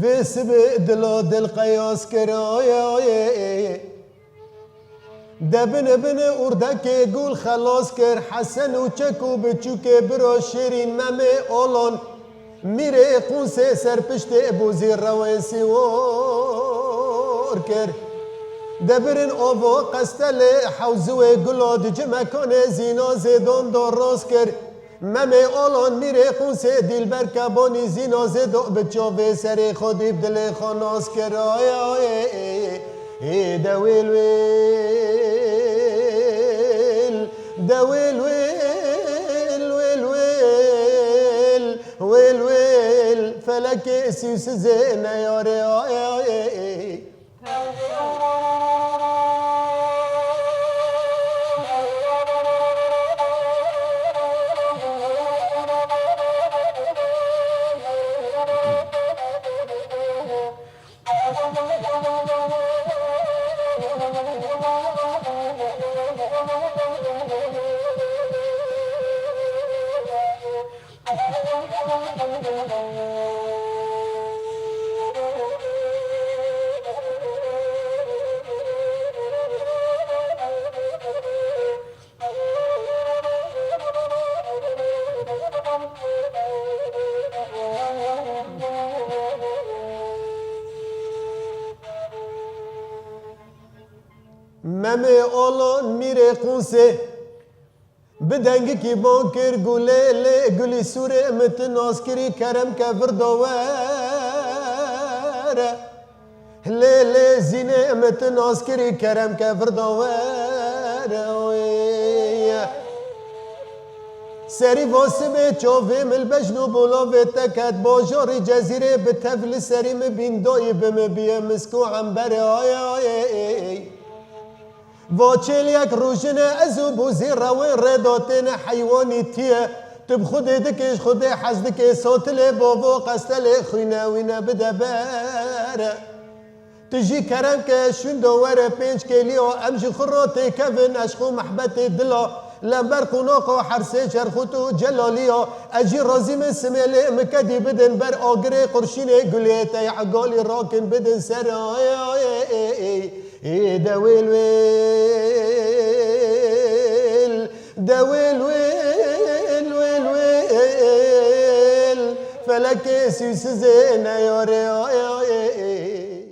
وسبق دلو دل قياس كرايا دبن بن اردك قول خلاص كر حسن وچكو بچوك برو شيرين ممي اولون ميري قونسي سرپشت ابوزي رويسي وركر دبرن اوفو قستل حوزوه قلود جمكون زينو زيدون دور روس كر ممي اولون ميري قونسي ديل بركبوني زينو زيدو بچوه سري خودي بدل خاناس كر دويل ويل دويل ويل ويل ويل ويل ويل فلك سيس زين يا ري ممي اولون ميري قونسي بدنگی کی بانکر گوله لی گولی سوره متن آسکری کرم که فردواره لی لی زینه متن آسکری کرم که فردواره سری واسمه چاوه مل بجنو بولاوه تکت باجاری جزیره به تفل سری مبین دایی بمبیه مسکو عمبره آی آی واچل یک روشنه ازو بوزی روی رداتن حیوانی تیه تب خود دکش خود حزد که ساتل بابا قستل خوینه وینه بده بره تجي كرم كشون دوار بينش كليو امشي خروتي كفن اشخو محبتي دلا لمبر قناقو حرسي شرخوتو جلاليو اجي رازي من سميلي مكدي بدن بر اغري قرشيني قليتي عقالي راكن بدن سراي دويل ويل دويل ويل ويل ويل فلك سيس زين يا ري